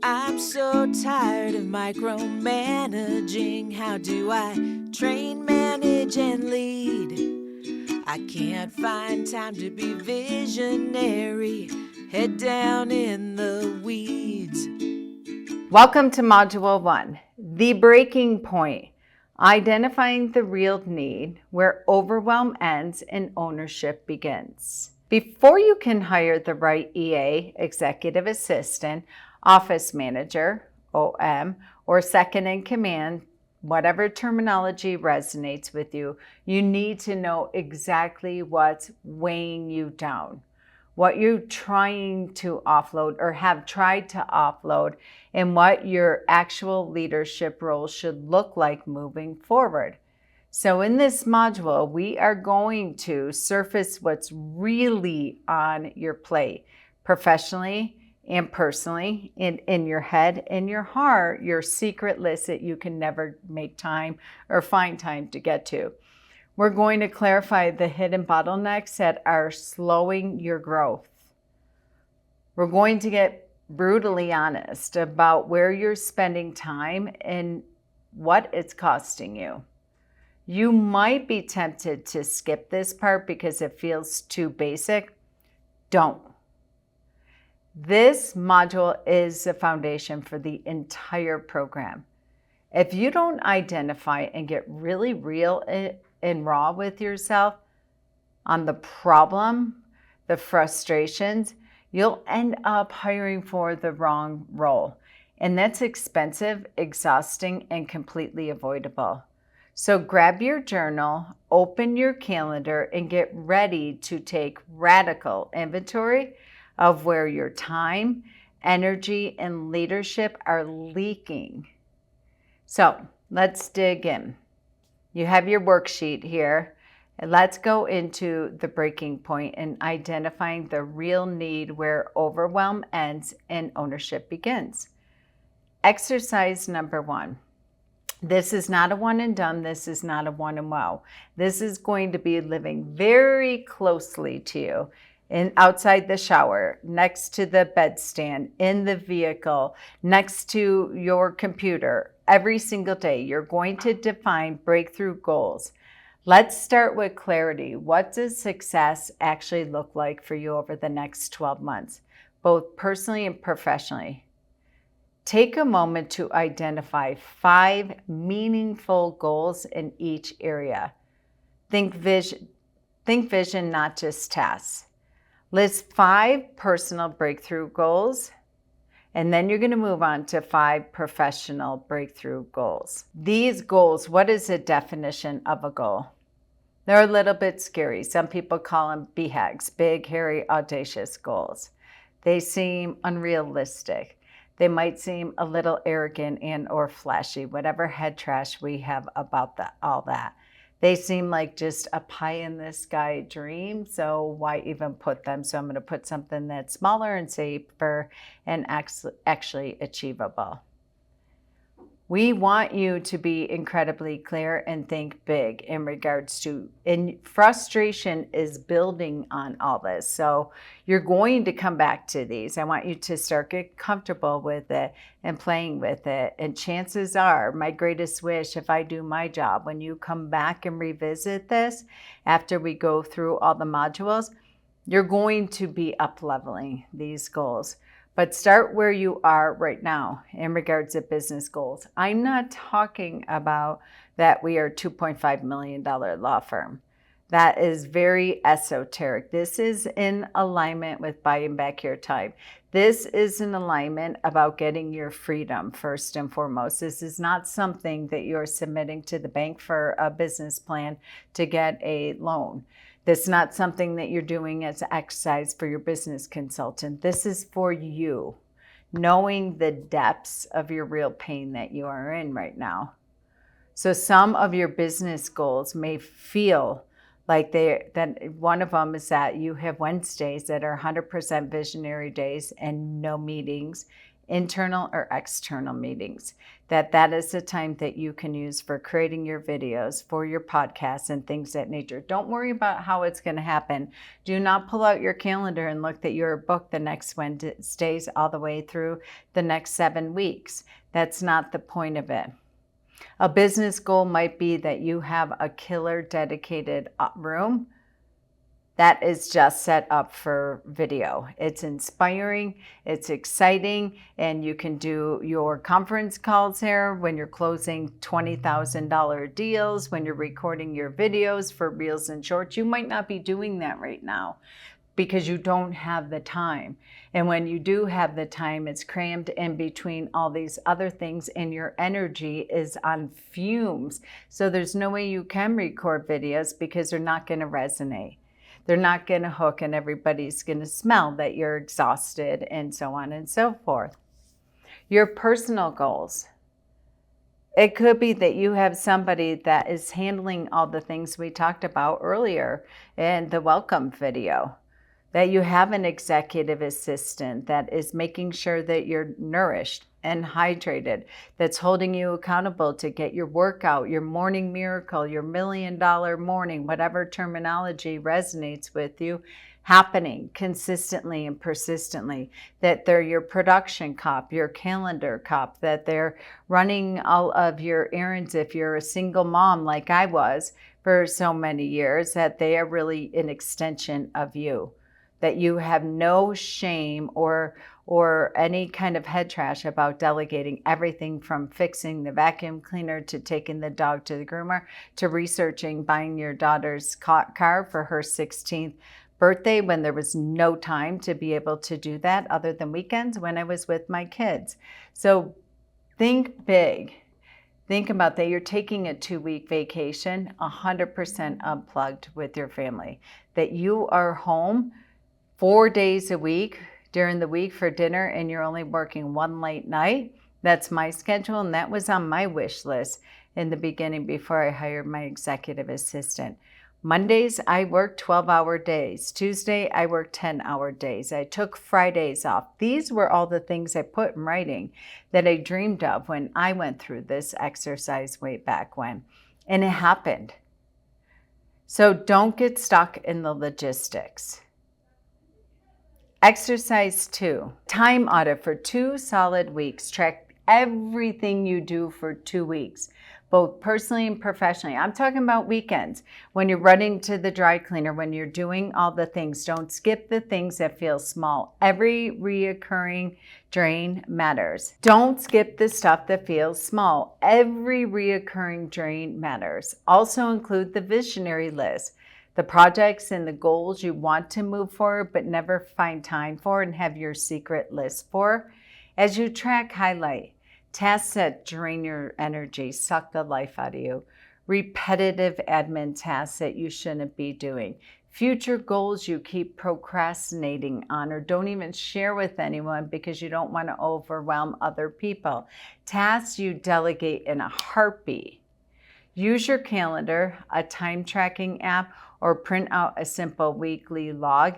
I'm so tired of micromanaging. How do I train, manage, and lead? I can't find time to be visionary. Head down in the weeds. Welcome to Module 1, the breaking point, identifying the real need where overwhelm ends and ownership begins. Before you can hire the right EA, executive assistant, office manager, OM, or second in command, whatever terminology resonates with you, you need to know exactly what's weighing you down, what you're trying to offload or have tried to offload, and what your actual leadership role should look like moving forward. So in this module, we are going to surface what's really on your plate, professionally and personally, in your head, in your heart, your secret list that you can never make time or find time to get to. We're going to clarify the hidden bottlenecks that are slowing your growth. We're going to get brutally honest about where you're spending time and what it's costing you. You might be tempted to skip this part because it feels too basic. Don't. This module is the foundation for the entire program. If you don't identify and get really real and raw with yourself on the problem, the frustrations, you'll end up hiring for the wrong role. And that's expensive, exhausting, and completely avoidable. So grab your journal, open your calendar, and get ready to take radical inventory of where your time, energy, and leadership are leaking. So let's dig in. You have your worksheet here, and let's go into the breaking point and identifying the real need where overwhelm ends and ownership begins. Exercise number 1. This is not a one and done. This is not a one and wow. This is going to be living very closely to you. And outside the shower, next to the bedstand, in the vehicle, next to your computer, every single day, you're going to define breakthrough goals. Let's start with clarity. What does success actually look like for you over the next 12 months, both personally and professionally? Take a moment to identify 5 meaningful goals in each area. Think vision, not just tasks. List 5 personal breakthrough goals, and then you're going to move on to 5 professional breakthrough goals. These goals, what is the definition of a goal? They're a little bit scary. Some people call them BHAGs, big, hairy, audacious goals. They seem unrealistic. They might seem a little arrogant and or flashy, whatever head trash we have about all that. They seem like just a pie-in-the-sky dream, so why even put them? So I'm going to put something that's smaller and safer and actually achievable. We want you to be incredibly clear and think big in regards to, and frustration is building on all this. So you're going to come back to these. I want you to start get comfortable with it and playing with it. And chances are, my greatest wish, if I do my job, when you come back and revisit this after we go through all the modules, you're going to be up-leveling these goals. But start where you are right now in regards to business goals. I'm not talking about that we are a $2.5 million law firm. That is very esoteric. This is in alignment with buying back your time. This is an alignment about getting your freedom first and foremost. This is not something that you're submitting to the bank for a business plan to get a loan. This is not something that you're doing as an exercise for your business consultant. This is for you, knowing the depths of your real pain that you are in right now. So some of your business goals may feel like that one of them is that you have Wednesdays that are 100% visionary days and no meetings internal or external meetings, that is the time that you can use for creating your videos, for your podcasts and things of that nature. Don't worry about how it's going to happen. Do not pull out your calendar and look that you're booked the next Wednesdays all the way through the next 7 weeks. That's not the point of it. A business goal might be that you have a killer dedicated room that is just set up for video. It's inspiring, it's exciting, and you can do your conference calls there when you're closing $20,000 deals, when you're recording your videos for Reels and Shorts. You might not be doing that right now because you don't have the time. And when you do have the time, it's crammed in between all these other things and your energy is on fumes. So there's no way you can record videos because they're not going to resonate. They're not going to hook, and everybody's going to smell that you're exhausted and so on and so forth. Your personal goals. It could be that you have somebody that is handling all the things we talked about earlier in the welcome video. That you have an executive assistant that is making sure that you're nourished and hydrated, that's holding you accountable to get your workout, your morning miracle, your $1 million morning, whatever terminology resonates with you, happening consistently and persistently, that they're your production cop, your calendar cop, that they're running all of your errands if you're a single mom like I was for so many years, that they are really an extension of you. That you have no shame or any kind of head trash about delegating everything from fixing the vacuum cleaner to taking the dog to the groomer to researching buying your daughter's car for her 16th birthday when there was no time to be able to do that other than weekends when I was with my kids. So think big. Think about that. You're taking a 2-week vacation, 100% unplugged with your family. That you are home 4 days a week during the week for dinner and you're only working 1 late night. That's my schedule, and that was on my wish list in the beginning before I hired my executive assistant. Mondays, I worked 12-hour days. Tuesday, I worked 10-hour days. I took Fridays off. These were all the things I put in writing that I dreamed of when I went through this exercise way back when. And it happened. So don't get stuck in the logistics. Exercise 2, time audit for 2 solid weeks. Track everything you do for 2 weeks, both personally and professionally. I'm talking about weekends, when you're running to the dry cleaner, when you're doing all the things. Don't skip the things that feel small. Every reoccurring drain matters. Don't skip the stuff that feels small. Every reoccurring drain matters. Also include the visionary list. The projects and the goals you want to move forward but never find time for and have your secret list for. As you track, highlight tasks that drain your energy, suck the life out of you, repetitive admin tasks that you shouldn't be doing, future goals you keep procrastinating on or don't even share with anyone because you don't want to overwhelm other people, tasks you delegate in a heartbeat. Use your calendar, a time tracking app, or print out a simple weekly log.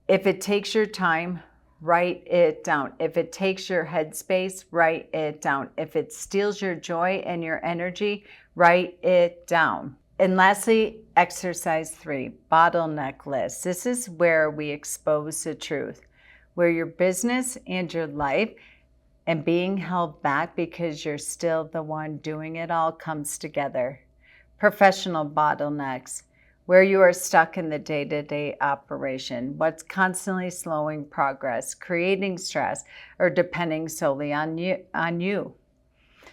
If it takes your time, write it down. If it takes your headspace, write it down. If it steals your joy and your energy, write it down. And lastly, exercise 3, bottleneck list. This is where we expose the truth, where your business and your life and being held back because you're still the one doing it all comes together. Professional bottlenecks, where you are stuck in the day-to-day operation, what's constantly slowing progress, creating stress, or depending solely on you.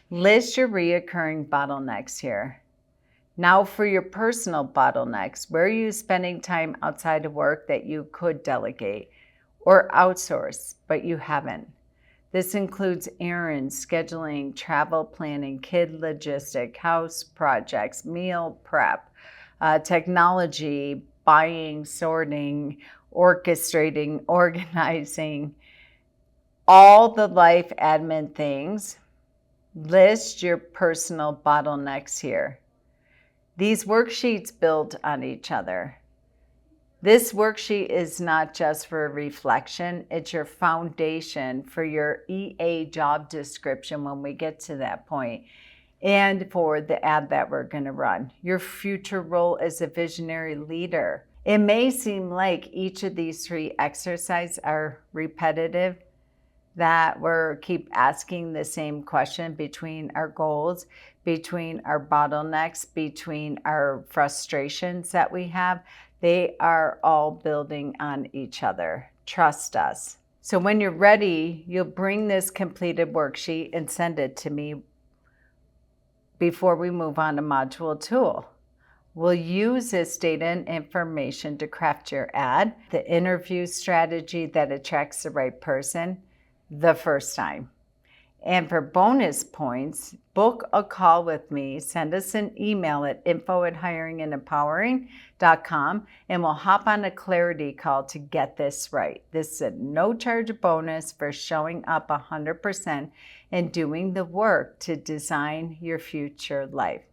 List your reoccurring bottlenecks here. Now for your personal bottlenecks, where are you spending time outside of work that you could delegate or outsource, but you haven't? This includes errands, scheduling, travel planning, kid logistic, house projects, meal prep, technology, buying, sorting, orchestrating, organizing, all the life admin things. List your personal bottlenecks here. These worksheets build on each other. This worksheet is not just for reflection, it's your foundation for your EA job description when we get to that point, and for the ad that we're going to run. Your future role as a visionary leader. It may seem like each of these 3 exercises are repetitive, that we're keep asking the same question between our goals, between our bottlenecks, between our frustrations that we have. They are all building on each other. Trust us. So when you're ready, you'll bring this completed worksheet and send it to me before we move on to module 2. We'll use this data and information to craft your ad, the interview strategy that attracts the right person the first time. And for bonus points, book a call with me. Send us an email at info@hiringandempowering.com, and we'll hop on a clarity call to get this right. This is a no-charge bonus for showing up 100% and doing the work to design your future life.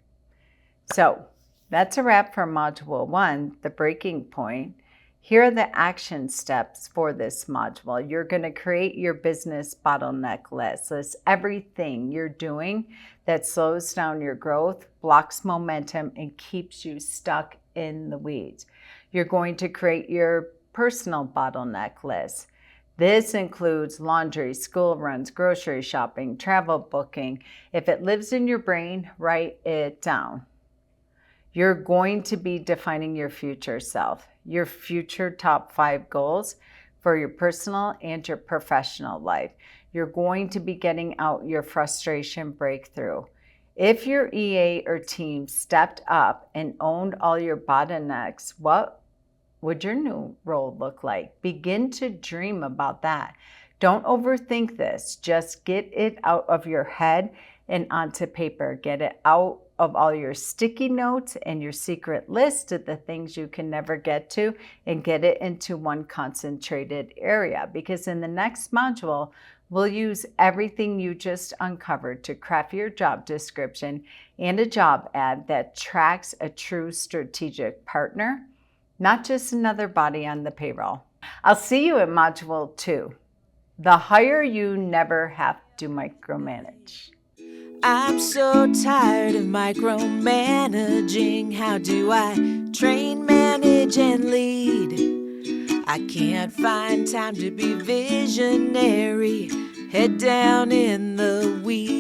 So that's a wrap for Module 1, the breaking point. Here are the action steps for this module. You're going to create your business bottleneck list. List everything you're doing that slows down your growth, blocks momentum, and keeps you stuck in the weeds. You're going to create your personal bottleneck list. This includes laundry, school runs, grocery shopping, travel booking. If it lives in your brain, write it down. You're going to be defining your future self, your future top 5 goals for your personal and your professional life. You're going to be getting out your frustration breakthrough. If your EA or team stepped up and owned all your bottlenecks, what would your new role look like? Begin to dream about that. Don't overthink this. Just get it out of your head and onto paper. Get it out of all your sticky notes and your secret list of the things you can never get to, and get it into one concentrated area. Because in the next module, we'll use everything you just uncovered to craft your job description and a job ad that tracks a true strategic partner, not just another body on the payroll. I'll see you in Module 2. The hire you never have to micromanage. I'm so tired of micromanaging. How do I train, manage, and lead? I can't find time to be visionary. Head down in the weeds.